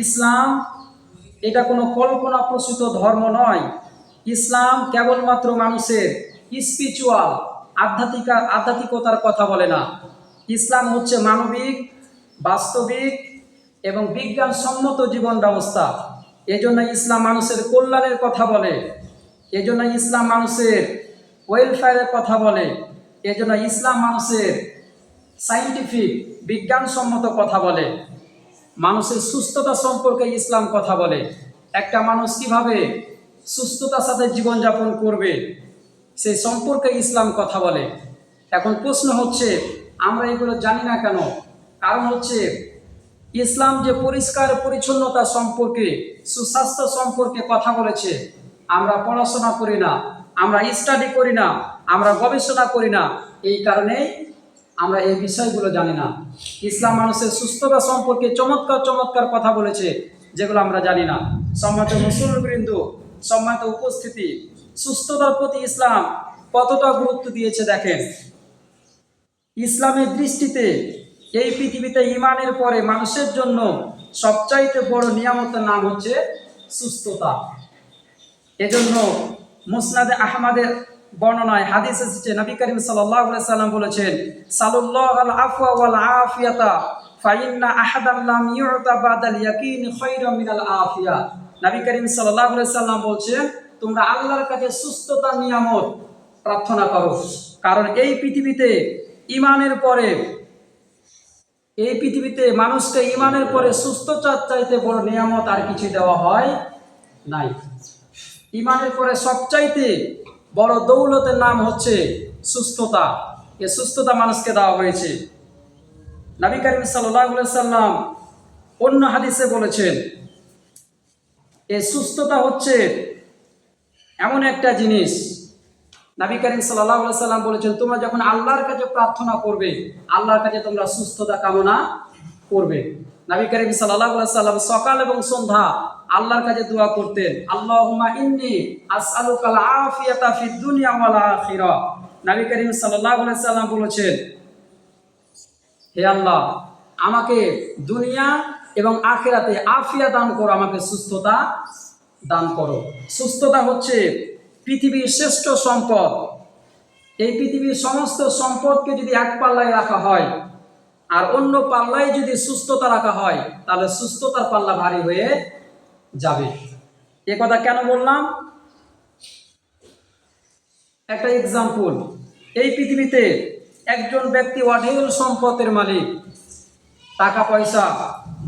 ইসলাম এটা কোনো কল্পনা প্রসূত ধর্ম নয়। ইসলাম কেবলমাত্র মানুষের স্পিরিচুয়াল আধ্যাত্মিকতার কথা বলে না। ইসলাম হচ্ছে মানবিক, বাস্তবিক এবং বিজ্ঞানসম্মত জীবন ব্যবস্থা। এজন্য ইসলাম মানুষের কল্যাণের কথা বলে, এজন্য ইসলাম মানুষের ওয়েলফেয়ারের কথা বলে, এজন্য ইসলাম মানুষের সায়েন্টিফিক বিজ্ঞানসম্মত কথা বলে। মানুষের সুস্থতা সম্পর্কে ইসলাম কথা বলে। একটা মানুষ কিভাবে সুস্থতার সাথে জীবনযাপন করবে সেই সম্পর্কে ইসলাম কথা বলে। এখন প্রশ্ন হচ্ছে, আমরা এগুলো জানি না কেন? কারণ হচ্ছে ইসলাম যে পরিষ্কার পরিচ্ছন্নতা সম্পর্কে, সুস্বাস্থ্য সম্পর্কে কথা বলেছে, আমরা পড়াশোনা করি না, আমরা স্টাডি করি না, আমরা গবেষণা করি না। এই কারণেই আমরা এই বিষয়গুলো জানি না। ইসলাম মানুষের সুস্থতা সম্পর্কে চমৎকার চমৎকার কথা বলেছে, যেগুলো আমরা জানি না। সম্মানিত মুসলিমবৃন্দ, সম্মানিত উপস্থিতি, সুস্থতার প্রতি ইসলাম কতটা গুরুত্ব দিয়েছে দেখেন। ইসলামের দৃষ্টিতে এই পৃথিবীতে ঈমানের পরে মানুষের জন্য সবচাইতে বড় নিয়ামতের নাম হচ্ছে সুস্থতা। এজন্য মুসনাদে আহমদের বর্ণনায় হাদিস এসেছে, নবী করিম সাল্লাল্লাহু আলাইহি সাল্লাম বলেছেন, সাল্লাল্লাহুল আফওয়া ওয়াল আফিয়াতা ফাইন্না আহাদান লাম ইউতা বাদাল ইয়াকিন খায়রাম মিনাল আফিয়া। নবী করিম সাল্লাল্লাহু আলাইহি সাল্লাম বলছেন, তোমরা আল্লাহর কাছে সুস্থতার নিয়ামত প্রার্থনা করো, কারণ এই পৃথিবীতে ঈমানের পরে, এই পৃথিবীতে মানুষকে ঈমানের পরে সুস্থতার চাইতে বড় নিয়ামত আর কিছু দেওয়া হয় নাই। ঈমানের পরে সবচাইতে বড় দৌলতের নাম হচ্ছে সুস্থতা। এই সুস্থতা মানুষকে দেওয়া হয়েছে। নবী করিম সাল্লাল্লাহু আলাইহি সাল্লাম অন্য হাদিসে বলেছেন, এই সুস্থতা হচ্ছে এমন একটা জিনিস। নবী করিম সাল্লাল্লাহু আলাইহি সাল্লাম বলেছেন, তোমরা যখন আল্লাহর কাছে প্রার্থনা করবে, আল্লাহর কাছে তোমরা সুস্থতা কামনা করবে। নবী করিম সাল্লাল্লাহু আলাইহি সাল্লাম সকাল এবং সন্ধ্যা আল্লাহর কাছে দোয়া করতেন, আল্লাহুম্মা ইন্নী আসআলুকাল আফিয়াতা ফিদ দুনিয়া ওয়াল আখিরাহ। নবী করিম সাল্লাল্লাহু আলাইহি সাল্লাম বলেছেন, হে আল্লাহ, আমাকে দুনিয়া এবং আখিরাতে আফিয়া দান করো, আমাকে সুস্থতা দান করো। সুস্থতা হচ্ছে পৃথিবীর শ্রেষ্ঠ সম্পদ। এই পৃথিবীর সমস্ত সম্পদকে যদি এক পাল্লায় রাখা হয় আর অন্য পাল্লায় যদি সুস্থতা রাখা হয়, তাহলে সুস্থতার পাল্লা ভারী হয়ে যাবে। এ কথা কেন বললাম? একটা এক্সাম্পল, এই পৃথিবীতে একজন ব্যক্তি অঢেল সম্পদের মালিক, টাকা পয়সা,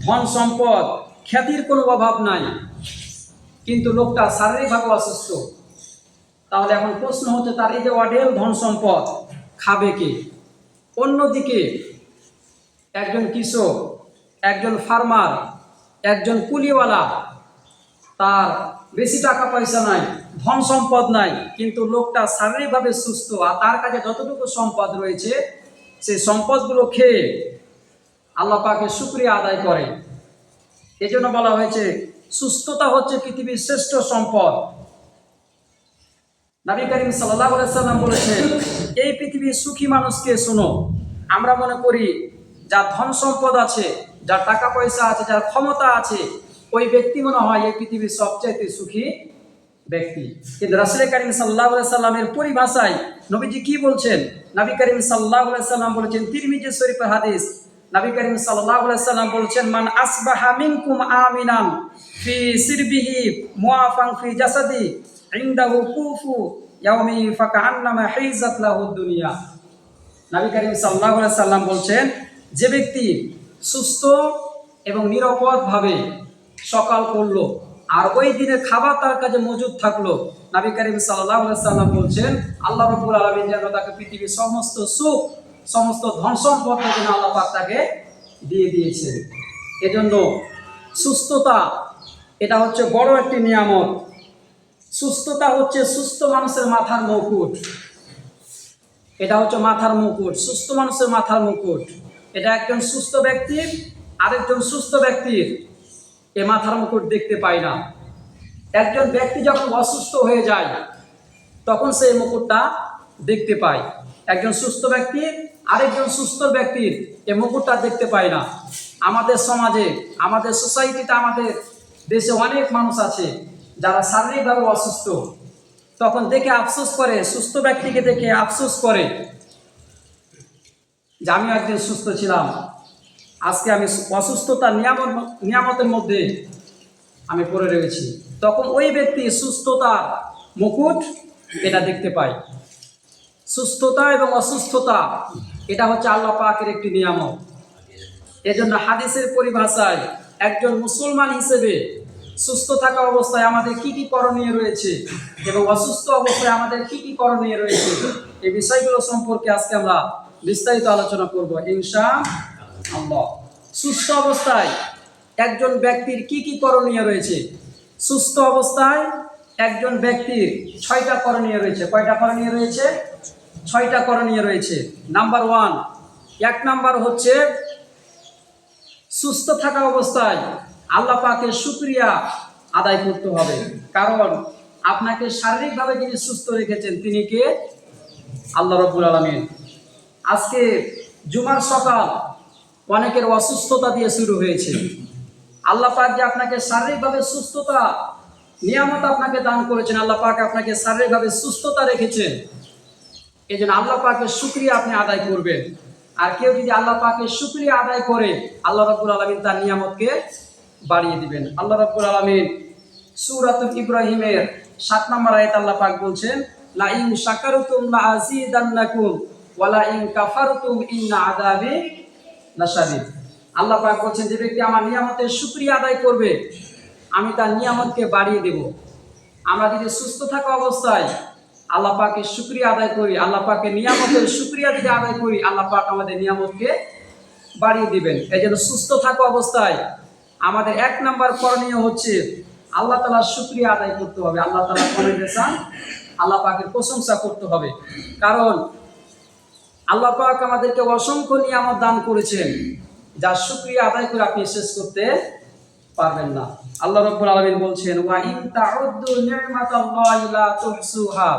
ধন সম্পদ, খ্যাতির কোনো অভাব নাই, কিন্তু লোকটা শারীরিকভাবে অসুস্থ। তাহলে এখন প্রশ্ন হচ্ছে, তার এই যে অঢেল ধন সম্পদ খাবে কে? অন্যদিকে একজন কৃষক, একজন ফার্মার, একজন কুলিওয়ালা, তার বেশি টাকা পয়সা নাই, ধন সম্পদ নাই, কিন্তু লোকটা শারীরিকভাবে সুস্থ, আর তার কাছে যতটুকু সম্পদ রয়েছে সেই সম্পদগুলো খেয়ে আল্লাহ পাকের শুকরিয়া আদায় করে। এজন্য বলা হয়েছে সুস্থতা হচ্ছে পৃথিবীর শ্রেষ্ঠ সম্পদ। নবী করিম সাল্লাল্লাহু আলাইহি সাল্লাম বলেছেন, এই পৃথিবীর সুখী মানুষকে শোনো। আমরা মনে করি যার ধন সম্পদ আছে, যার টাকা পয়সা আছে, যার ক্ষমতা আছে, ওই ব্যক্তি মনে হয় এই পৃথিবীর সবচাইতে সুখী ব্যক্তি। কিন্তু রাসূল করিম সাল্লাল্লাহু আলাইহি সাল্লামের পরিভাষায় নবীজি কি বলছেন? নবী করিম সাল্লাল্লাহু আলাইহি সাল্লাম বলেছেন, তিরমিজি শরীফের হাদিস, নবী করিম সাল্লাল্লাহু আলাইহি সাল্লাম বলছেন, মান আসবাহা মিনকুম আমিনান ফি সিরবিহি মুআফান ফি জাসাদি ইনদাহু কুফু ইয়াউমি ফাকান্নামা হিজাত লাহু দুনিয়া। নবী করিম সাল্লাল্লাহু আলাইহি সাল্লাম বলছেন, যে ব্যক্তি সুস্থ এবং নিরাপদভাবে সকাল করলো আর ওই দিনের খাবার তার কাছে মজুদ থাকলো, নবী করিম সাল্লাল্লাহু আলাইহি সাল্লাম বলছেন, আল্লাহ রাব্বুল আলামিন যেন তাকে পৃথিবীর সমস্ত সুখ, সমস্ত ধন সম্পদ যেন আল্লাহ পাক তাকে দিয়ে দিয়েছেন। এজন্য সুস্থতা এটা হচ্ছে বড় একটি নিয়ামত। সুস্থতা হচ্ছে সুস্থ মানুষের মাথার মুকুট। এটা হচ্ছে মাথার মুকুট, সুস্থ মানুষের মাথার মুকুট। এটা একজন সুস্থ ব্যক্তির আরেকজন সুস্থ ব্যক্তির এ মাথার মুকুট দেখতে পায় না। একজন ব্যক্তি যখন অসুস্থ হয়ে যায় তখন সেই মুকুটটা দেখতে পায়। একজন সুস্থ ব্যক্তি আরেকজন সুস্থ ব্যক্তির এ মুকুটটা দেখতে পায় না। আমাদের সমাজে, আমাদের সোসাইটিতে, আমাদের দেশে অনেক মানুষ আছে যারা শারীরিকভাবে অসুস্থ, তখন দেখে আফসোস করে, সুস্থ ব্যক্তিকে দেখে আফসোস করে যে আমি একদিন সুস্থ ছিলাম, আজকে আমি অসুস্থতার নিয়ামতের মধ্যে আমি পড়ে রয়েছি। তখন ওই ব্যক্তি সুস্থতার মুকুট এটা দেখতে পায়। সুস্থতা এবং অসুস্থতা এটা হচ্ছে আল্লাহ পাকের একটি নিয়ামত। এজন্য হাদিসের পরিভাষায় একজন মুসলমান হিসেবে সুস্থ থাকা অবস্থায় আমাদের কি কি করণীয় রয়েছে এবং অসুস্থ অবস্থায় আমাদের কি কি করণীয় রয়েছে, এই বিষয়গুলো সম্পর্কে আজকে আমরা বিস্তারিত আলোচনা করব ইনশাআল্লাহ। সুস্থ অবস্থায় একজন ব্যক্তির কি কি করণীয় রয়েছে? সুস্থ অবস্থায় একজন ব্যক্তির 6টা করণীয় রয়েছে। কয়টা করণীয় রয়েছে? 6টা করণীয় রয়েছে। নাম্বার 1, 1 নাম্বার হচ্ছে সুস্থ থাকা অবস্থায় আল্লাহ পাকের শুকরিয়া আদায় করতে হবে। কারণ আপনাকে শারীরিকভাবে যিনি সুস্থ রেখেছেন তিনি কে? আল্লাহ রাব্বুল আলামিন। আজকে জুমার সকাল অনেকের অসুস্থতা দিয়ে শুরু হয়েছে। আল্লাহ পাক যে আপনাকে শারীরিকভাবে সুস্থতা নিয়ামত আপনাকে দান করেছেন, আল্লাহ পাক আপনাকে শারীরিকভাবে সুস্থতা রেখেছেন, এই জন্য আল্লাহ পাকের শুকরিয়া আপনি আদায় করবেন। আর কেউ যদি আল্লাহ পাকের শুকরিয়া আদায় করে, আল্লাহ রাব্বুল আলামিন তার নিয়ামতকে বাড়িয়ে দিবেন। আল্লাহ রাব্বুল আলামিন সূরাতুল ইব্রাহিমের 7 নম্বর আয়াতে আল্লাহ পাক বলছেন, লা ইন শাকারতুম লা আযীদান্নাকুম ওয়া লা ইন কাফারতুম ইন্না আযাবি লাশাদীদ। আল্লাহ পাক বলছেন, যে ব্যক্তি আমার নিয়ামতের শুকরিয়া আদায় করবে আমি তার নিয়ামতকে বাড়িয়ে দেব। আমরা যদি সুস্থ থাকা অবস্থায় আল্লাহ পাকের শুকরিয়া আদায় করি, আল্লাহ পাকের নিয়ামতের শুকরিয়া যদি আদায় করি, আল্লাহ পাক আমাদের নিয়ামতকে বাড়িয়ে দিবেন। এই জন্য সুস্থ থাকা অবস্থায় আমাদের 1 নাম্বার করণীয় হচ্ছে আল্লাহ তাআলার শুকরিয়া আদায় করতে হবে। আল্লাহ তাআলা করেছেন, আল্লাহ পাকের প্রশংসা করতে হবে। কারণ আল্লাহ পাক আমাদেরকে অসংখ্য নিয়ামত দান করেছেন, যার শুকরিয়া আদায় করে আপনি শেষ করতে পারবেন না। আল্লাহ রাব্বুল আলামিন বলছেন, ওয়া ইন তাউদ্দু নি'মাতাল্লাহি লা তুহসুহা।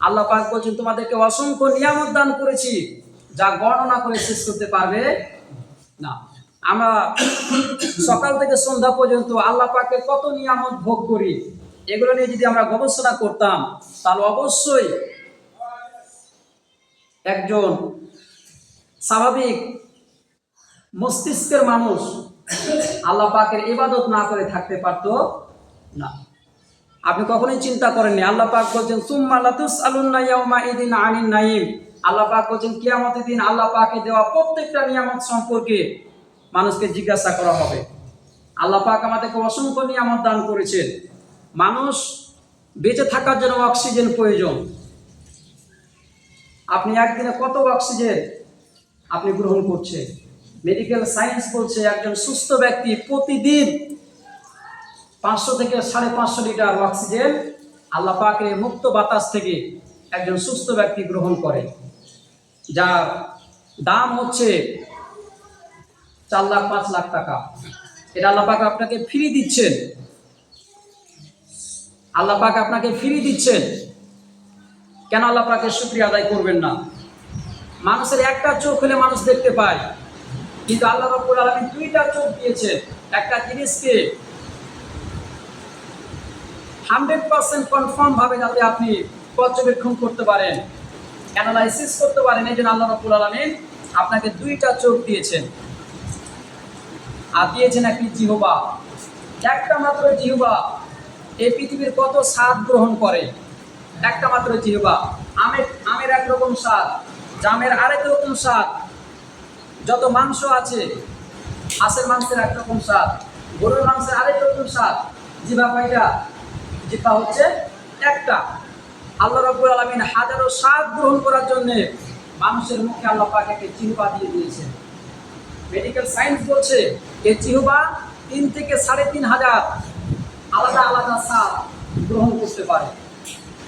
আল্লাহ পাক বলছেন, তোমাদেরকে অসংখ্য নিয়ামত দান করেছি, যা গণনা করে শেষ করতে পারবে না। আমরা সকাল থেকে সন্ধ্যা পর্যন্ত আল্লাহ পাকের কত নিয়ামত ভোগ করি, এগুলো নিয়ে যদি আমরা গবেষণা করতাম তাহলে অবশ্যই একজন স্বাভাবিক মস্তিষ্কের মানুষ আল্লাহ পাকের ইবাদত না করে থাকতে পারতো না। আপনি কখনোই চিন্তা করেননি, আল্লাহ পাক বলছেন সুম্মা লাতুসআলুন্না ইয়াওমা ইদিন আনিন নাঈম। আল্লাহ পাক বলছেন কিয়ামতের দিন আল্লাহ পাকের দেওয়া প্রত্যেকটা নিয়ামত সম্পর্কে মানুষকে জিজ্ঞাসা করা হবে। আল্লাহ পাক আমাদেরকে অসংখ্য নিয়ামত দান করেছেন। মানুষ বেঁচে থাকার জন্য অক্সিজেন প্রয়োজন। আপনি একদিনে কত অক্সিজেন আপনি গ্রহণ করছেন? মেডিকেল সায়েন্স বলছে একজন সুস্থ ব্যক্তি প্রতিদিন 500 থেকে 550 লিটার অক্সিজেন আল্লাহ পাকের মুক্ত বাতাস থেকে একজন সুস্থ ব্যক্তি গ্রহণ করে, যার দাম হচ্ছে 4 লাখ 5 লাখ টাকা। এটা আল্লাহ পাক আপনাকে ফ্রি দিচ্ছেন। আল্লাহ পাক আপনাকে ফ্রি দিচ্ছেন, কেন আল্লাহ পাকের শুকরিয়া আদায় করবেন না? মানুষের একটা চোখ হলে মানুষ দেখতে পায়, কিন্তু আল্লাহ রাব্বুল আলামিন 2টা চোখ দিয়েছেন। একটা জিনিসকে 100% কনফার্ম ভাবে যাতে আপনি পর্যবেক্ষণ করতে পারেন, অ্যানালাইসিস করতে পারেন, এই জন্য আল্লাহ রাব্বুল আলামিন আপনাকে 2টা চোখ দিয়েছেন। আর দিয়েছেন একটি জিহ্বা। একটা মাত্র জিহ্বা এই পৃথিবীর কত স্বাদ গ্রহণ করে। একটা মাত্র জিহ্বা। আমের একরকম স্বাদ, জামের আরেক রকম স্বাদ, যত মাংস আছে হাঁসের মাংসের একরকম স্বাদ, গরুর মাংসের আরেক রকম স্বাদ। জিহ্বা কয়টা? জিহ্বা হচ্ছে একটা। আল্লাহ রাব্বুল আলামিন হাজারো স্বাদ গ্রহণ করার জন্য মানুষের মুখে আল্লাহ পাক একটা জিহ্বা দিয়ে দিয়েছেন। মেডিকেল সায়েন্স বলছে এই জিহ্বা 3 থেকে 3,500 আলাদা আলাদা স্বাদ গ্রহণ করতে পারে।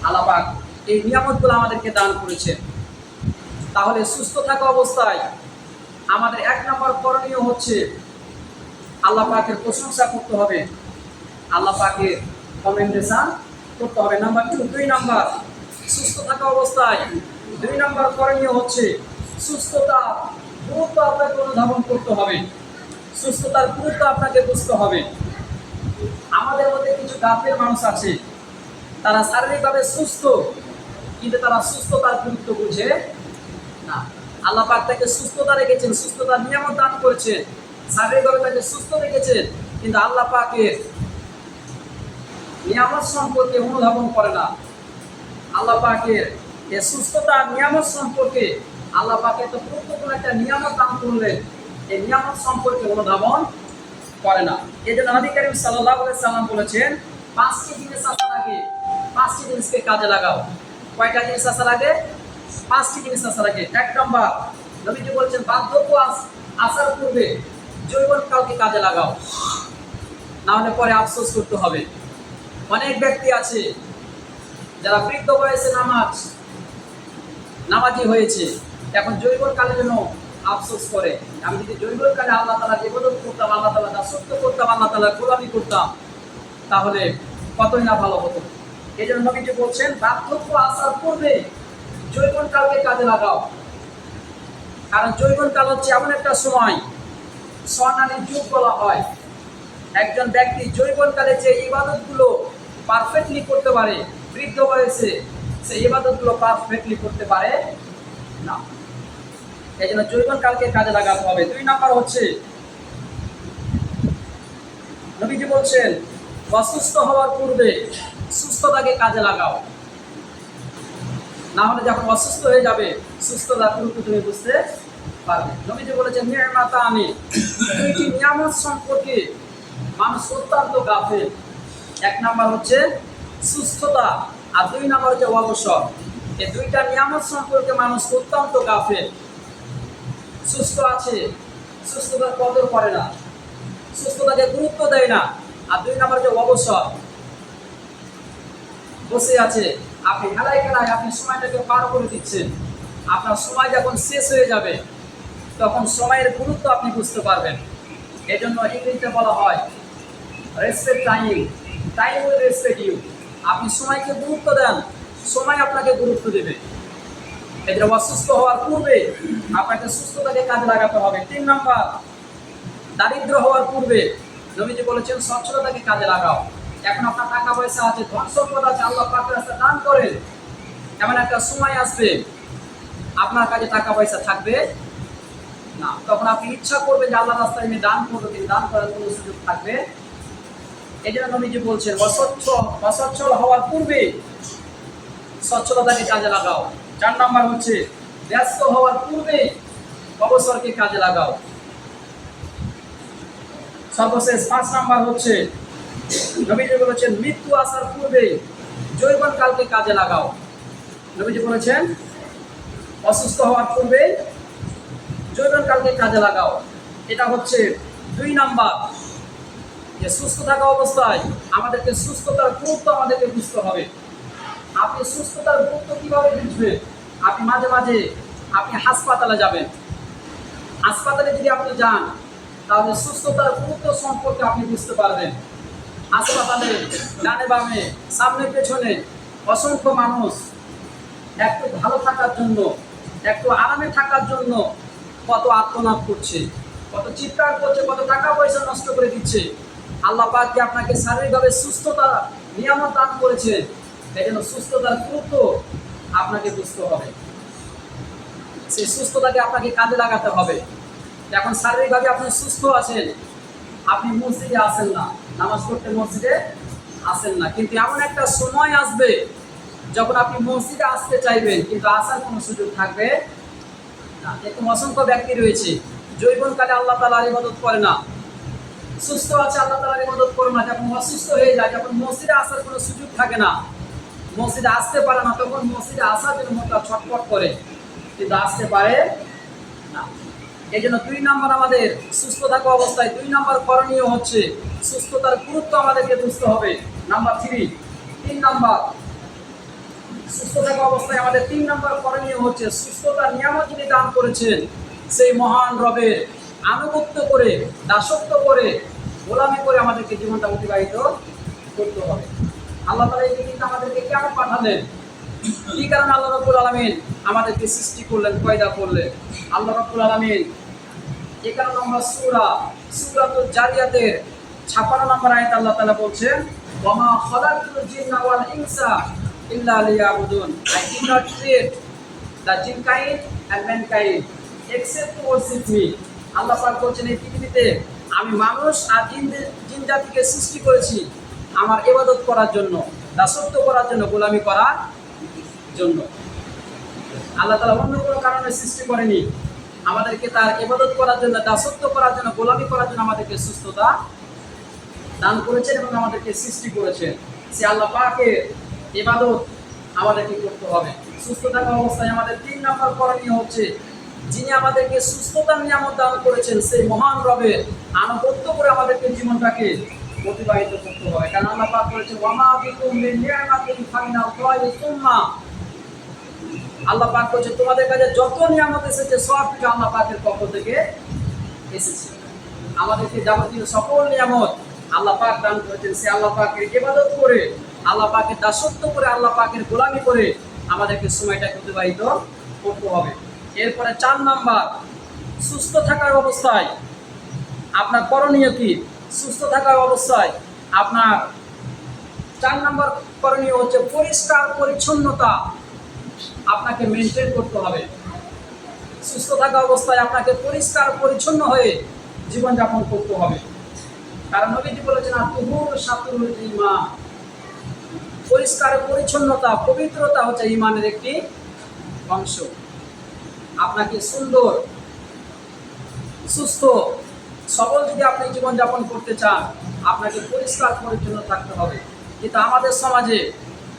আল্লাহ পাক এই নিয়ামতগুলো আমাদেরকে দান করেছেন। তাহলে সুস্থ থাকা অবস্থায় আমাদের 1 নম্বর করণীয় হচ্ছে আল্লাহ পাকের প্রশংসা করতে হবে, আল্লাহ পাকের কমেন্টেশন করতে হবে। নাম্বার 2 নাম্বার সুস্থ থাকা অবস্থায় 2 নম্বর করণীয় হচ্ছে সুস্থতা গুরুত্ব আপনাকে অনুধাবন করতে হবে। সুস্থতার গুরুত্ব আপনাকে বুঝতে হবে। আমাদের মধ্যে কিছু গাফেল মানুষ আছে, তারা শারীরিকভাবে সুস্থ, কিন্তু তারা সুস্থতার গুরুত্ব বুঝে না। আল্লাহ পাক তাকে সুস্থতা রেখেছেন, সুস্থতার নিয়ামত দান করেছেন, শারীরিকভাবে তাকে সুস্থ রেখেছেন, কিন্তু আল্লাহ পাকের নিয়ামত সম্পর্কে অনুধাবন করে না। আল্লাহ পাকের এই সুস্থতা নিয়ামত সম্পর্কে আল্লাহ পাকে তো গুরুত্বপূর্ণ একটা নিয়ামত দান করলেন, এই নিয়ামত সম্পর্কে অনুধাবন করে না। এই জন্য নবী করিম সাল্লাল্লাহু আলাইহি সাল্লাম বলেছেন, 5টি জিনিস আসা লাগে, 5টি জিনিসকে কাজে লাগাও। কয়টা জিনিস আসা লাগে? 5টি জিনিস আসা লাগে। 1 নম্বর, নবীজি বলেছেন, বার্ধক্য আসার পূর্বে যৌবন কালকে কাজে লাগাও, না হলে পরে আফসোস করতে হবে। অনেক ব্যক্তি আছে যারা বৃদ্ধ বয়সে নামাজি হয়েছে, এখন জৈবনকালে যেন আফসোস করে, আমি যদি জৈবনকালে আল্লাহ তাআলা ইবাদত করতাম, আল্লাহ তাআলা দাসত্ব করতাম, আল্লাহ তাআলা গোলামি করতাম, তাহলে কতই না ভালো হতো। এই জন্য নবীজি বলছেন, বার্ধক্য আসার পূর্বে জৈবনকালকে কাজে লাগাও। কারণ জৈবনকাল হচ্ছে এমন একটা সময়, স্বর্ণালী যুগ বলা হয়। একজন ব্যক্তি জৈবনকালে যে ইবাদতগুলো পারফেক্টলি করতে পারে, বৃদ্ধ বয়সে সেই ইবাদতগুলো পারফেক্টলি করতে পারে না। এই জন্য জৈবনকালকে কাজে লাগাতে হবে। 2 নম্বর হচ্ছে, নবীজি বলছেন, অসুস্থ হওয়ার পূর্বে সুস্থতাকে কাজে লাগাও, না হলে যখন অসুস্থ হয়ে যাবে সুস্থতার গুরুত্ব তুমি বুঝতে পারবে। নবীজি বলেছেন, নিয়ামাতানি, 2টি নিয়ামত সম্পর্কে মানুষ অত্যন্ত গাফেল। 1 নম্বর হচ্ছে সুস্থতা, আর 2 নম্বর হচ্ছে অবসর। এই 2টা নিয়ামত সম্পর্কে মানুষ অত্যন্ত গাফেল। সুস্থ আছে, সুস্থতার কদর করে না, সুস্থতাকে গুরুত্ব দেয় না। আর 2 নম্বর হচ্ছে অবসর, বসে আছে, আপনি খেলায় আপনি সময়টাকে পার করে দিচ্ছেন। আপনার সময় যখন শেষ হয়ে যাবে তখন সময়ের গুরুত্ব আপনি বুঝতে পারবেন। এই জন্য ইংরেজিতে বলা হয়, respect time, time will respect you. আপনি সময়কে গুরুত্ব দেন, সময় আপনাকে গুরুত্ব দেবে। এই জন্য অসুস্থ হওয়ার পূর্বে আপনাকে সুস্থতাকে কাজে লাগাতে হবে। 3 নম্বর, দারিদ্র হওয়ার পূর্বে নবীজি বলেছেন, সচ্ছলতাকে কাজে লাগাও। এখন আপনার টাকা পয়সা আছে, ধন সম্পদ আছে, আল্লাহ পাকের রাস্তায় দান করেন। এমন একটা সময় আসবে আপনার কাছে টাকা পয়সা থাকবে না, তখন আপনি ইচ্ছা করবেন যে আল্লাহর রাস্তায় আমি দান করবো, কিন্তু দান করার কোনো সুযোগ থাকবে। এই জন্য নবীজি বলছেন, অসচ্ছল হওয়ার পূর্বে সচ্ছলতাকে কাজে লাগাও। 4 নম্বর হচ্ছে, ব্যস্ত হওয়ার পূর্বে অবসরকে কাজে লাগাও। সর্বশেষ 5 নম্বর হচ্ছে, নবীজি বলেছেন, মৃত্যু আসার পূর্বে যৌবনকালকে কাজে লাগাও। নবীজি বলেছেন, অসুস্থ হওয়ার পূর্বে যৌবনকালকে কাজে লাগাও। এটা হচ্ছে 2 নাম্বার, যে সুস্থ থাকা অবস্থায় আমাদেরকে সুস্থতার গুরুত্ব আমাদেরকে বুঝতে হবে। আপনি সুস্থতার গুরুত্ব কিভাবে বুঝবেন? আপনি মাঝে মাঝে আপনি হাসপাতালে যাবেন, হাসপাতালে যদি আপনি যান তাহলে সুস্থতার গুরুত্ব সম্পর্কে আপনি বুঝতে পারবেন। হাসপাতালে ডানে বামে সামনে পেছনে অসংখ্য মানুষ একটু ভালো থাকার জন্য, একটু আরামে থাকার জন্য কত আত্মনাদ করছে, কত চিৎকার করছে, কত টাকা পয়সা নষ্ট করে দিচ্ছে। আল্লাহ পাক কি আপনাকে শারীরিকভাবে সুস্থতা নিয়ামত দান করেছেন, এই জন্য সুস্থতার গুরুত্ব আপনাকে বুঝতে হবে। সেই সুস্থতাকে আপনাকে কাজে লাগাতে হবে। এখন শারীরিকভাবে আপনি সুস্থ আছেন, আপনি মসজিদে আসেন না, নামাজ পড়তে মসজিদে আসেন না, কিন্তু এমন একটা সময় আসবে যখন আপনি মসজিদে আসতে চাইবেন, কিন্তু আসার কোনো সুযোগ থাকবে না। এরকম অসংখ্য ব্যক্তি রয়েছে, যৌবনকালে আল্লাহ তাআলার ইবাদত করে না, সুস্থ আছে আল্লাহ তাআলার ইবাদত করে না, যখন অসুস্থ হয়ে যায়, যখন মসজিদে আসার কোনো সুযোগ থাকে না, মসজিদে আসতে পারে না, তখন মসজিদে আসার জন্য মনটা ছটফট করে, কিন্তু আসতে পারে না। এই জন্য 2 নম্বর, আমাদের সুস্থ থাকা অবস্থায় 2 নম্বর করণীয় হচ্ছে সুস্থতার গুরুত্ব আমাদেরকে বুঝতে হবে। নাম্বার 3 নম্বর, সুস্থ থাকা অবস্থায় আমাদের 3 নম্বর করণীয় হচ্ছে সুস্থতার নিয়ামত যিনি দান করেছেন সেই মহান রবের আনুগত্য করে, দাসত্ব করে, গোলামি করে আমাদেরকে জীবনটা অতিবাহিত করতে হবে। আল্লাহ তাআলা এই পৃথিবীতে আমাদেরকে কেন পাঠালেন? কি কারণে আল্লাহ রাব্বুল আলামিন আমাদেরকে সৃষ্টি করলেন, পয়দা করলেন? আল্লাহ রাব্বুল আলামিন এই কারণে আমরা সূরা সূরাতুল জারিয়াতের 56 নম্বর আয়াতে আল্লাহ তাআলা বলছেন, ওয়ামা খালাকতুল জিন্না ওয়াল ইনসা ইল্লা লিয়াবুদুন। I did not create the jinn kind and mankind except to worship me. আল্লাহ পাক বলছেন, এই পৃথিবীতে আমি মানুষ আর জিন জাতিকে সৃষ্টি করেছি আমার ইবাদত করার জন্য, দাসত্ব করার জন্য, গোলামি করার জন্য। আল্লাহ তাআলা অন্য কোনো কারণে সৃষ্টি করেনি, আমাদেরকে তার ইবাদত করার জন্য, দাসত্ব করার জন্য, গোলামি করার জন্য আমাদেরকে সুস্থতা দান করেছেন এবং আমাদেরকে সৃষ্টি করেছেন। সে আল্লাহ পাকের ইবাদত আমাদেরকে করতে হবে। সুস্থ থাকা অবস্থায় আমাদের 3 নম্বর করণীয় হচ্ছে, যিনি আমাদেরকে সুস্থতার নিয়ামত দান করেছেন সেই মহান রবের আনুগত্য করে আমাদেরকে জীবনটাকে অতিবাহিত করতে হবে। কারণ আল্লাহ পাক বলেছেন, ওয়ামা বিকুম মিন নি'মাতিন ফামিনাল্লাহি সুম্মা। আল্লাহ পাক বলেছেন, তোমাদের কাছে যত নিয়ামত এসেছে সব কিছু আল্লাহ পাকের পক্ষ থেকে এসেছে। আমাদেরকে যাবতীয় সকল নিয়ামত আল্লাহ পাক দান করেছেন। সে আল্লাহ পাকের ইবাদত করে, আল্লাহ পাকের দাসত্ব করে, আল্লাহ পাকের গোলামি করে আমাদেরকে সময়টাকে অতিবাহিত করতে হবে। এরপরে 4 নাম্বার, সুস্থ থাকার অবস্থায় আপনার করণীয় কি? সুস্থ থাকার অবস্থায় আপনার 4 নাম্বার করণীয় হচ্ছে পরিষ্কার পরিচ্ছন্নতা আপনাকে মেনটেন করতে হবে। সুস্থ থাকা অবস্থায় আপনাকে পরিষ্কার পরিচ্ছন্ন হয়ে জীবনযাপন করতে হবে। কারণ নবীজি বলেছেন, আত-তুহুর শাতরুল ঈমান। পরিষ্কার পরিচ্ছন্নতা, পবিত্রতা হচ্ছে ঈমানের একটি অংশ। আপনাকে সুন্দর, সুস্থ, সবল যদি আপনি জীবনযাপন করতে চান, আপনাকে পরিষ্কার পরিচ্ছন্ন থাকতে হবে। কিন্তু আমাদের সমাজে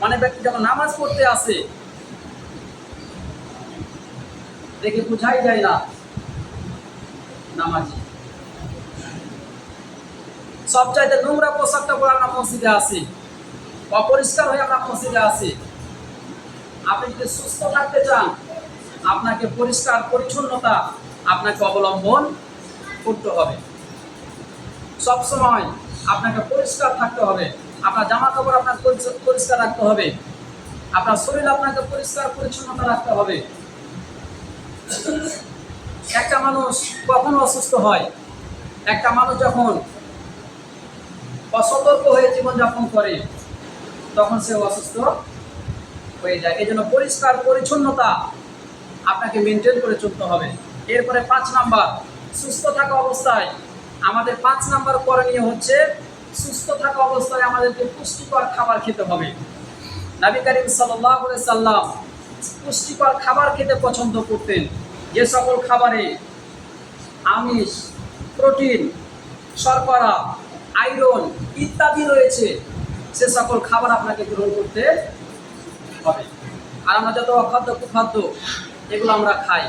অনেক ব্যক্তি যখন নামাজ পড়তে আসে দেখে বোঝাই যায় না নামাজি। সবচাইতে নোংরা পোশাকটা পরে আমরা মসজিদে আসি, অপরিষ্কার হয়ে আমরা মসজিদে আসি। আপনি যদি সুস্থ থাকতে চান, আপনাকে পরিষ্কার পরিচ্ছন্নতা আপনাকে অবলম্বন করতে হবে। সবসময় আপনাকে পরিষ্কার থাকতে হবে। আপনার জামা কাপড় আপনাকে পরিষ্কার রাখতে হবে, আপনার শরীর আপনাকে পরিষ্কার পরিচ্ছন্নতা রাখতে হবে। একটা মানুষ কখন অসুস্থ হয়? একটা মানুষ যখন অসতর্ক হয়ে জীবনযাপন করে তখন সে অসুস্থ হয়ে যায়। এই জন্য পরিষ্কার পরিচ্ছন্নতা আপনাকে মেনটেন করে চলতে হবে। এরপরে 5 নাম্বার, সুস্থ থাকা অবস্থায় আমাদের 5 নাম্বার করণীয় হচ্ছে, সুস্থ থাকা অবস্থায় আমাদেরকে পুষ্টিকর খাবার খেতে হবে। নবী করিম সাল্লাল্লাহু আলাইহি সাল্লাম পুষ্টিকর খাবার খেতে পছন্দ করতেন। যে সকল খাবারে আমিষ, প্রোটিন, শর্করা, আয়রন ইত্যাদি রয়েছে সে সকল খাবার আপনাকে গ্রহণ করতে হবে। আর আমরা যত অখাদ্য কুখাদ্য এগুলো আমরা খাই,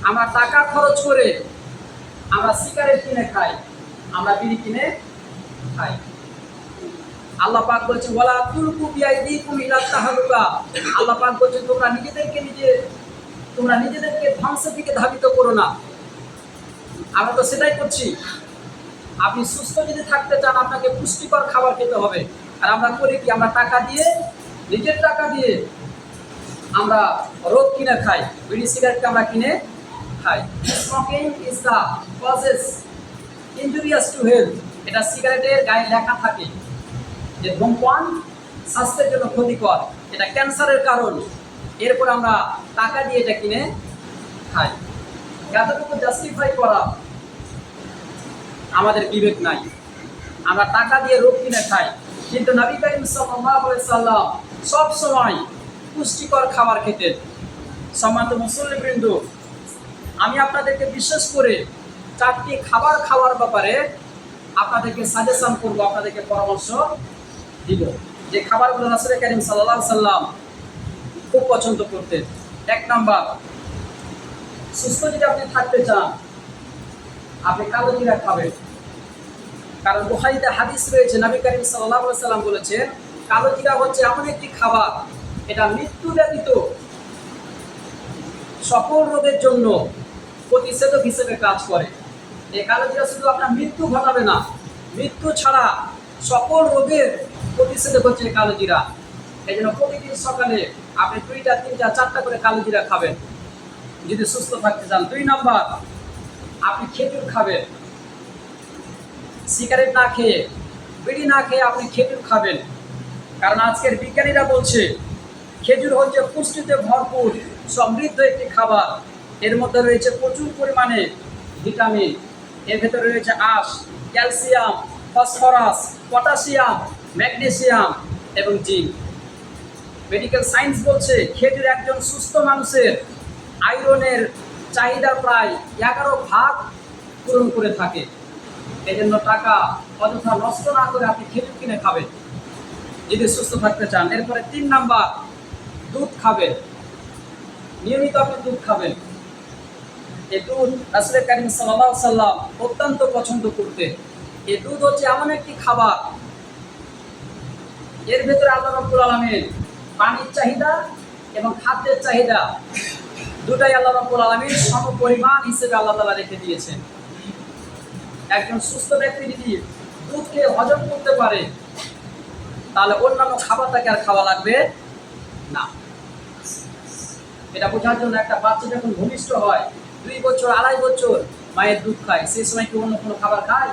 আমরা টাকা খরচ করে আমরা সিগারেট কিনে খাই, আমরা বিড়ি কিনে খাই। আল্লাহ পাক বলেছেন, ওয়ালা তুলকু বিআইদিকুম ইলা তাহলুকা। আল্লাহ পাক বলেছেন, তোমরা নিজেদেরকে ধ্বংসের দিকে ধাবিত করো না। আমরা তো সেটাই করছি। আপনি সুস্থ যদি থাকতে চান, আপনাকে পুষ্টিকর খাবার খেতে হবে। আর আমরা করি কি? আমরা টাকা দিয়ে, নিজের টাকা দিয়ে আমরা রোগ কিনে খাই, বিড়ি সিগারেটকে আমরা কিনে খাই। Smoking is the causes injurious to health. এটা সিগারেটের গায়ে লেখা থাকে যে ধূমপান স্বাস্থ্যের জন্য ক্ষতিকর, এটা ক্যান্সারের কারণ। এরপর আমরা টাকা দিয়ে এটা কিনে খাই। এতটুকু জাস্টিফাই করা আমাদের বিবেক নাই। আমরা টাকা দিয়ে রোগ কিনে খাই। কিন্তু নবী করিম সাল্লাল্লাহু আলাইহি সাল্লাম সব সময় পুষ্টিকর খাবার খেতেন। সম্মানিত মুসল্লিবৃন্দ, আমি আপনাদেরকে বিশেষ করে 4টি খাবার খাওয়ার ব্যাপারে আপনাদেরকে সাজেশন করব, আপনাদেরকে পরামর্শ দিব, যে খাবারগুলো রাসূল করিম সাল্লাল্লাহু আলাইহি সাল্লাম খুব পছন্দ করতেন। 1 নাম্বার, সুস্থ যদি আপনি থাকতে চান, আপনি কালো জিরা খাবেন। কারণ বুখারীতে হাদিস রয়েছে, নবী করিম সাল্লাল্লাহু আলাইহি সাল্লাম বলেছেন, কালো জিরা হচ্ছে এমন একটি খাবার, এটা মৃত্যু ব্যতীত সকল রোগের জন্য প্রতিষেধক হিসেবে কাজ করে। এই কালো জিরা শুধু আপনার মৃত্যু ঘটাবে না, মৃত্যু ছাড়া সকল রোগের প্রতিষেধক হচ্ছে কালো জিরা। এই জন্য প্রতিদিন সকালে আপনি 2টা, 3টা, 4টা করে কালো জিরা খাবেন যদি সুস্থ থাকতে চান। 2 নাম্বার, আপনি খেজুর খাবেন। সিগারেট না খেয়ে, বিড়ি না খেয়ে আপনি খেজুর খাবেন। কারণ আজকের বিজ্ঞানীরা বলছে খেজুর হচ্ছে পুষ্টিতে ভরপুর সমৃদ্ধ একটি খাবার। এর মধ্যে রয়েছে প্রচুর পরিমাণে ভিটামিন, এর ভেতরে রয়েছে আঁশ, ক্যালসিয়াম, ফসফরাস, পটাশিয়াম, ম্যাগনেসিয়াম এবং জিঙ্ক। মেডিকেল সায়েন্স বলছে খেজুর একজন সুস্থ মানুষের আয়রনের চাহিদা প্রায় 11 ভাগ পূরণ করে থাকে। এই জন্য টাকা অযথা নষ্ট না করে আপনি খেজুর কিনে খাবেন যদি সুস্থ থাকতে চান। এরপরে 3 নাম্বার, দুধ খাবেন। নিয়মিত আপনি দুধ খাবেন। এই দুধ রাসূল কারীম সাল্লাল্লাহু আলাইহি সাল্লাম অত্যন্ত পছন্দ করতেন। এই দুধ হচ্ছে এমন একটি খাবার, এর ভেতরে আল্লাহ রাব্বুল আলামিন পানির চাহিদা এবং খাদ্যের চাহিদা দুটাই আল্লাহ রাব্বুল আলামিন সমপরিমাণ হিসেবে আল্লাহ তাআলা রেখে দিয়েছেন। একজন সুস্থ ব্যক্তি যদি দুধকে হজম করতে পারে, তাহলে অন্যান্য খাবার তাকে আর খাওয়া লাগবে না। এটা বোঝার জন্য একটা বাচ্চা যখন ভূমিষ্ঠ হয়, 2 বছর 2.5 বছর মায়ের দুধ খায়, সেই সময় কি অন্য কোনো খাবার খায়?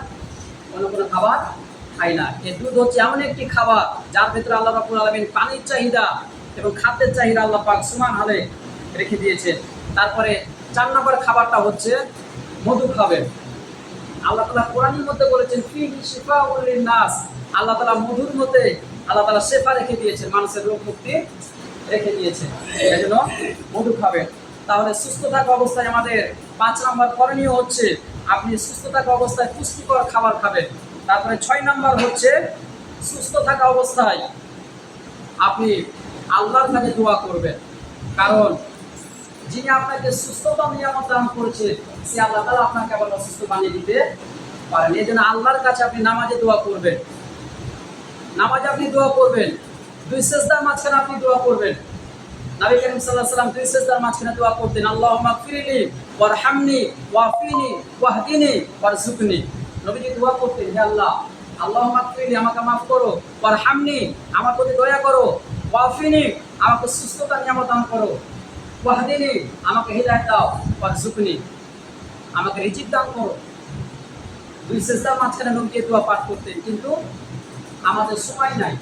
অন্য কোনো খাবার খায় না। এই দুধ হচ্ছে এমন একটি খাবার যার ভেতরে আল্লাহ রাব্বুল আলামিন পানির চাহিদা এবং খাদ্যের চাহিদা আল্লাহ পাক সমান হারে রেখে দিয়েছেন। তারপরে 4 নম্বর খাবারটা হচ্ছে মধু খাবেন। আল্লাহ তাআলা কোরআনের মধ্যে বলেছেন ফিহি শিফাউল লিন-নাস। আল্লাহ তাআলা মধুর মধ্যে আল্লাহ তাআলা শিফা রেখে দিয়েছেন, মানুষের রোগ মুক্তি রেখে দিয়েছেন। এই জন্য মধু খাবেন। তাহলে সুস্থ থাকা অবস্থায় আমাদের 5 নম্বর করণীয় হচ্ছে আপনি সুস্থ থাকা অবস্থায় পুষ্টিকর খাবার খাবেন। তারপরে 6 নম্বর হচ্ছে সুস্থ থাকা অবস্থায় আপনি আল্লাহর কাছে দোয়া করবেন। কারণ যিনি আপনাকে সুস্থতা নিয়ামত দান করেছে, সে আল্লাহ তাআলা আপনাকে আবার অসুস্থ বানিয়ে দিতে পারেন। এই জন্য আল্লাহর কাছে আপনি নামাজে দোয়া করবেন। নামাজে আপনি দোয়া করবেন, 2 সেজদার মাঝখানে আপনি দোয়া করবেন। নবী করিম সাল্লাল্লাহু আলাইহি ওয়াসাল্লাম 2 সেজদার মাঝখানে দোয়া করতেন, আল্লাহুম্মা গফিরলি ওয়ারহামনি ওয়াফিনি ওয়াহদিনি ওয়ারযুকনি। নবীজি দোয়া করতেন, হে আল্লাহ, আল্লাহুম্মা গফিরলি, আমাকে মাফ করো, ওয়ারহামনি, আমার প্রতি দয়া করো, ওয়াফিনি, আমাকে সুস্থতা নিয়ামত দান করো, ওয়াহদিনি, আমাকে হিদায়াত দাও, ওয়ারযুকনি, আমাকে রিজিক দান করো। 2 সেজদার মাঝখানে নবীজি দোয়া পাঠ করতেন। কিন্তু আমাদের সময় নাই।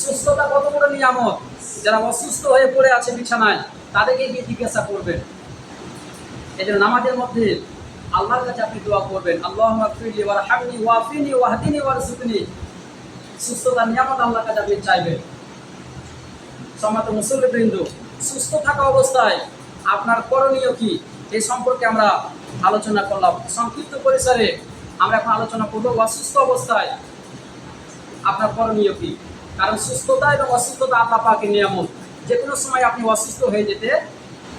সুস্থতা কত বড় নিয়ামত! যারা অসুস্থ হয়ে পড়ে আছে বিছানায়, তাদেরকে গিয়ে জিজ্ঞাসা করবেন। এই জন্য নামাজের মধ্যে আল্লাহর কাছে আপনি দোয়া করবেন, আল্লাহুম্মা গফিরলি ওয়ারহামনি ওয়াফিনি ওয়াহদিনি ওয়ারযুকনি। সুস্থতার নিয়ামত আল্লাহর কাছে আপনি চাইবেন। সম্মানিত মুসল্লিবৃন্দ, সুস্থ থাকা অবস্থায় আপনার করণীয় কি, এই সম্পর্কে আমরা আলোচনা করলাম। সংক্ষিপ্ত পরিসরে আমরা এখন আলোচনা করব অসুস্থ অবস্থায় আপনার করণীয় কি। কারণ সুস্থতা এবং অসুস্থতা আল্লাহ পাকের নিয়ামত, যে কোনো সময় আপনি অসুস্থ হয়ে যেতে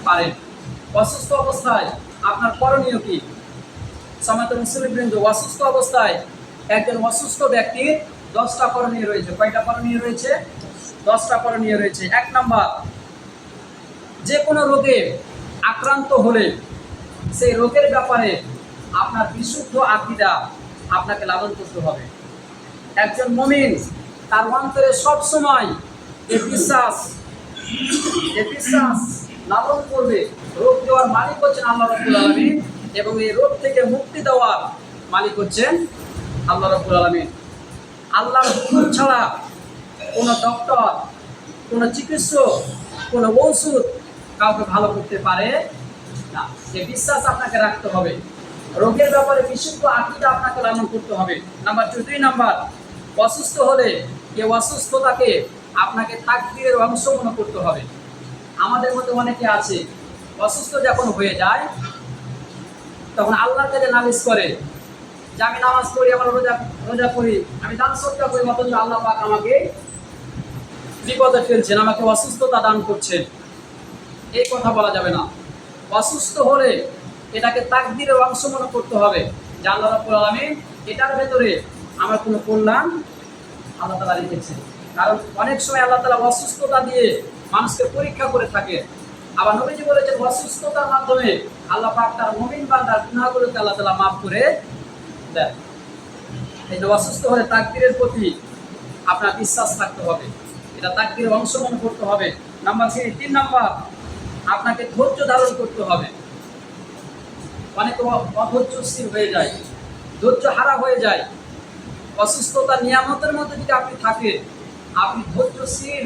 পারেন। অসুস্থ অবস্থায় আপনার করণীয় কি? সম্মানিত মুসল্লিবৃন্দ, অসুস্থ অবস্থায় একজন অসুস্থ ব্যক্তির 10টা করণীয় রয়েছে। কয়টা করণীয় রয়েছে? 10টা করণীয় রয়েছে। 1 নাম্বার, যে কোনো রোগে আক্রান্ত হলে সেই রোগের ব্যাপারে আপনার বিশুদ্ধ আকীদা আপনাকে লালন করতে হবে। একজন মুমিন তার অন্তরে সব সময় এই বিশ্বাস লালন করবে, রোগ দেওয়ার মালিক হচ্ছেন আল্লাহ রাব্বুল আলামিন এবং এই রোগ থেকে মুক্তি দেওয়ার মালিক হচ্ছেন আল্লাহ রাব্বুল আলামিন। আল্লাহর হুকুম ছাড়া কোনো ডক্টর, কোনো চিকিৎসক, কোনো ঔষধ কাউকে ভালো করতে পারে না। এই বিশ্বাস আপনাকে রাখতে হবে। রোগের ব্যাপারে বিশুদ্ধ আকীদা আপনাকে লালন করতে হবে। নাম্বার 2 নাম্বার, অসুস্থ হলে এই অসুস্থতাকে আপনাকে তাকদীরের অংশ মনে করতে হবে। আমাদের মধ্যে অনেকে আছে অসুস্থ যখন হয়ে যায় তখন আল্লাহর কাছে নালিশ করে যে আমি নামাজ পড়ি, আমার রোজা করি, আমি দান সদকা করি, অথচ আল্লাহ পাক আমাকে বিপদে ফেলছেন, আমাকে অসুস্থতা দান করছেন। এই কথা বলা যাবে না। অসুস্থ হলে এটাকে তাকদীরের অংশ মনে করতে হবে যে আল্লাহ রাব্বুল আলামিন এটার ভেতরে আমার কোনো কল্যাণ আল্লাহ তাআলা রেখেছেন। কারণ অনেক সময় আল্লাহ তাআলা অসুস্থতা দিয়ে মানুষকে পরীক্ষা করে থাকে। আবার নবীজি বলেছেন অসুস্থতার মাধ্যমে আল্লাহ পাক তার মুমিন বান্দার গুনাহগুলোকে আল্লাহ তাআলা মাফ করে দেন। এই যে অসুস্থ হলে তাকদীরের প্রতি আপনার বিশ্বাস থাকতে হবে, এটা তাকদীরের অংশ মনে করতে হবে। নাম্বার 3 নাম্বার, আপনাকে ধৈর্য ধারণ করতে হবে। অনেকে অধৈর্যশীল হয়ে যায়, ধৈর্য হারা হয়ে যায়, অসুস্থতা নিয়ামতের মধ্যে যদি আপনি থাকে, আপনি ধৈর্যশীল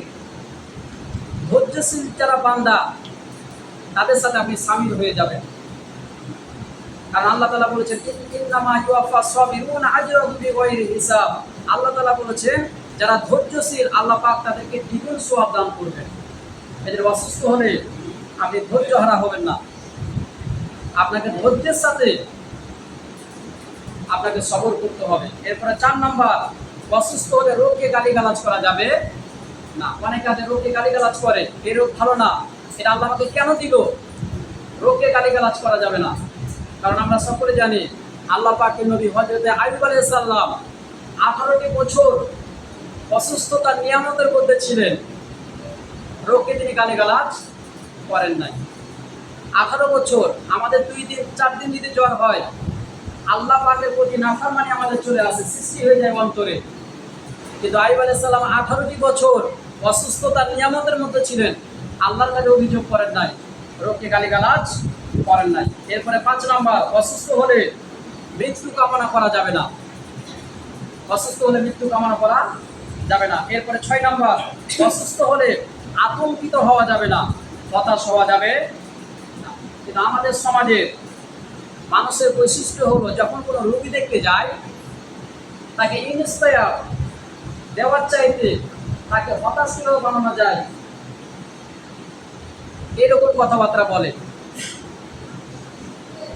যারা বান্দা তাদের সাথে আপনি সামিল হয়ে যাবেন। কারণ আল্লাহ তাআলা বলেছেন ইন্নামা ইউওয়াফাস সাবিরুনা আজরাহুম বিগাইরি হিসাব। আল্লাহ তাআলা বলেছেন যারা ধৈর্যশীল আল্লাহ পাক তাদেরকে দ্বিগুণ সওয়াব দান করবেন। এদের অসুস্থ হলে আপনি ধৈর্য হারা হবেন না, আপনাকে ধৈর্যের সাথে আপনাকে সবর করতে হবে। এরপরে 4 নাম্বার, অসুস্থ হলে রোগকে গালিগালাজ করা যাবে না। অনেকে আছে রোগকে গালিগালাজ করে, এই রোগ ভালো না, এটা আল্লাহ আমাকে কেন দিল, রোগকে গালিগালাজ করা যাবে না। কারণ আমরা সকলে জানি আল্লাহ পাকের নবী হযরত আইয়ুব আলাইহিস সালাম 18টি বছর অসুস্থতার নিয়ামতের মধ্যে ছিলেন, রোগকে তিনি গালিগালাজ করেন নাই। 18 বছর, আমাদের 2 দিন 4 দিন যদি জ্বর হয়, আল্লাহ পাকের প্রতি নাফরমানি আমাদের চলে আসে, সৃষ্টি হয়ে যায় অন্তরে। কিন্তু আইয়ুব আলাইহিস সালাম 18টি বছর অসুস্থতার নিয়ামতের মধ্যে ছিলেন, আল্লাহর কাছে অভিযোগ করেন নাই, রোগকে গালিগালাজ করেন নাই। এরপরে 5 নাম্বার, অসুস্থ হলে মৃত্যু কামনা করা যাবে না। অসুস্থ হলে মৃত্যু কামনা করা যাবে না। এরপরে 6 নাম্বার, অসুস্থ হলে আতঙ্কিত হওয়া যাবে না, হতাশ হওয়া যাবে না। কিন্তু আমাদের সমাজে মানুষের বৈশিষ্ট্য হলো যখন কোনো রোগী দেখতে যায় তাকে ইনস্পায়ার দেওয়ার চাইতে তাকে হতাশ করেও বানানো যায়, এরকম কথাবার্তা বলে।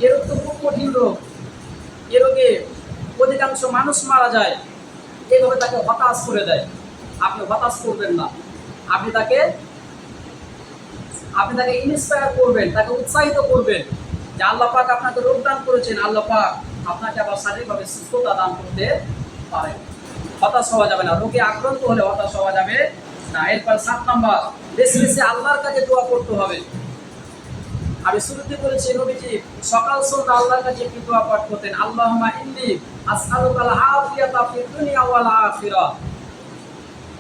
এ রোগ তো খুব কঠিন রোগ, এ রোগে অধিকাংশ মানুষ মারা যায়, এইভাবে তাকে হতাশ করে দেয়। আপনি হতাশ করবেন না, আপনি তাকে ইন্সপায়ার করবেন, তাকে উৎসাহিত করবেন যে আল্লাহ পাক আপনাকে রোগ দান করেছেন, আল্লাহ পাক আপনাকে আবার শারীরিকভাবে সুস্থতা দান করতে পারেন। হতাশ হওয়া যাবে না, রোগে আক্রান্ত হলে হতাশ হওয়া যাবে না। এরপর 7 নাম্বার, বেশি বেশি আল্লাহর কাছে দোয়া করতে হবে। আমি শুরুতে বলেছি নবীজি সকাল সন্ধ্যা আল্লাহর কাছে কি দোয়া পাঠ করতেন, আল্লাহুম্মা ইন্নী আসআলুকাল আফিয়াতা ফিদ দুনিয়া ওয়াল আখিরাহ।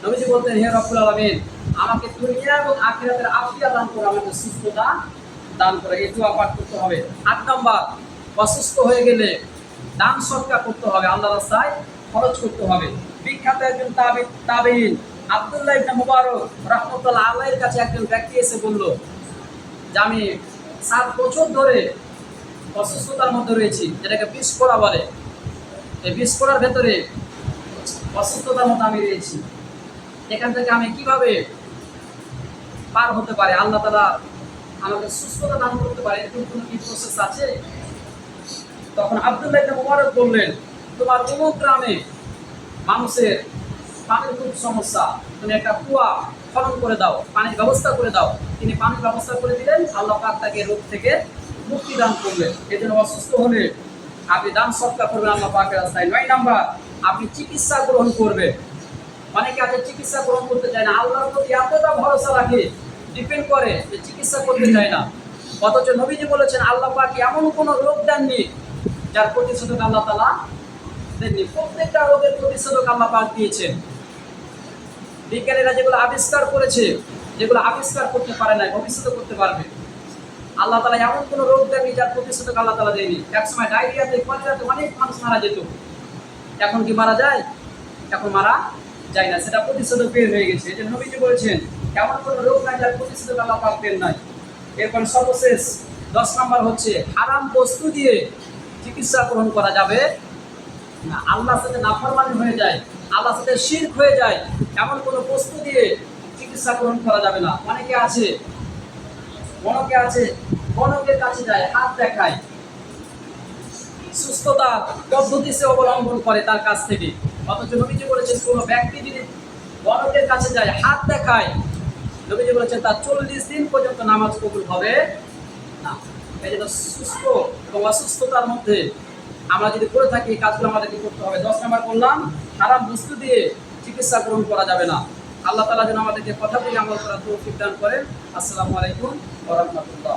নবীজি বলতেন হে রব্বুল আলামিন, আমাকে দুনিয়া এবং আখিরাতের আফিয়া দান করো, আমাকে সুস্থতা দান করো, এই দোয়া পাঠ করতে হবে। 8 নাম্বার, অসুস্থ হয়ে গেলে দান সদকা করতে হবে, আল্লাহর রাস্তায় খরচ করতে হবে। বিখ্যাত একজন তাবেঈন আব্দুল্লাহ ইবনে মুবারক রাহমাতুল্লাহ আলাইহির কাছে একজন ব্যক্তি এসে বলল যে আমি 7 বছর ধরে অসুস্থতার মধ্যে রয়েছি, যেটাকে বিস্ফোরা বলে। এই বিস্ফোরার ভেতরে অসুস্থতার মধ্যে আমি রয়েছি, এখান থেকে আমি কিভাবে পার হতে পারি, আল্লাহ তাআলা আমাকে সুস্থতা দান করতে পারে, এরকম কোনো কি প্রসেস আছে? তখন আব্দুল্লাহ ইবনে মুবারক বললেন, তোমার অমুক গ্রামে মানুষের পানির খুব সমস্যা, তুমি একটা কুয়া খনন করে দাও, পানির ব্যবস্থা করে দাও। তিনি পানির ব্যবস্থা করে দিলেন, আল্লাহ পাক তাকে রোগ থেকে মুক্তি দান করলেন। এই জন্য অসুস্থ হলে আপনি দান সদকা করবেন আল্লাহ পাকের রাস্তায়। 9 নাম্বার, আপনি চিকিৎসা গ্রহণ করবেন। অনেকে আছে চিকিৎসা গ্রহণ করতে চায় না, আল্লাহর প্রতি এতটা ভরসা রাখে, ডিপেন্ড করে যে চিকিৎসা করতে চায় না। অথচ নবীজি বলেছেন আল্লাহ পাক এমন কোনো রোগ দেননি যার প্রতিষেধক আল্লাহ তাআলা দেননি। প্রত্যেকটা রোগের প্রতিষেধক আল্লাহ পাক দিয়েছেন। বিজ্ঞানীরা যেগুলো আবিষ্কার করেছে, যেগুলো আবিষ্কার করতে পারে না, ভবিষ্যতে করতে পারবে। আল্লাহ তাআলা এমন কোনো রোগ দেননি যার প্রতিষেধক আল্লাহ তাআলা দেয়নি। একসময় ডায়রিয়াতে কলেরাতে অনেক মানুষ মারা যেত, এখন কি মারা যায়? এখন মারা যায় না, সেটা প্রতিষেধক বের হয়ে গেছে। এই জন্য নবীজি বলেছেন এমন কোনো রোগ নাই যার প্রতিষেধক আল্লাহ পাক দেন নাই। এরপর সর্বশেষ 10 নাম্বার হচ্ছে হারাম বস্তু দিয়ে চিকিৎসা গ্রহণ করা যাবে না। আল্লাহর সাথে নাফরমানি হয়ে যায়, আল্লাহর সাথে শিরক হয়ে যায়, এমন কোনো বস্তু দিয়ে চিকিৎসা গ্রহণ করা যাবে না। অনেকে আছে গণকের কাছে যায়, হাত দেখায়, সুস্থতা পদ্ধতি সে অবলম্বন করে তার কাছ থেকে। অথচ নবীজি বলেছেন কোনো ব্যক্তি যদি গণকের কাছে যায়, হাত দেখায়, নবীজি বলেছেন তার 40 দিন পর্যন্ত নামাজ কবুল হবে না। এই জন্য সুস্থ এবং অসুস্থতার মধ্যে আমরা যদি করে থাকি, এই কাজগুলো আমাদেরকে করতে হবে। 10 নাম্বার বললাম, হারাম বস্তু দিয়ে চিকিৎসা গ্রহণ করা যাবে না। আল্লাহ তাআলা যেন আমাদেরকে কথা বলে আমল করার তৌফিক দান করেন। আসসালামু আলাইকুম ওয়া রাহমাতুল্লাহ।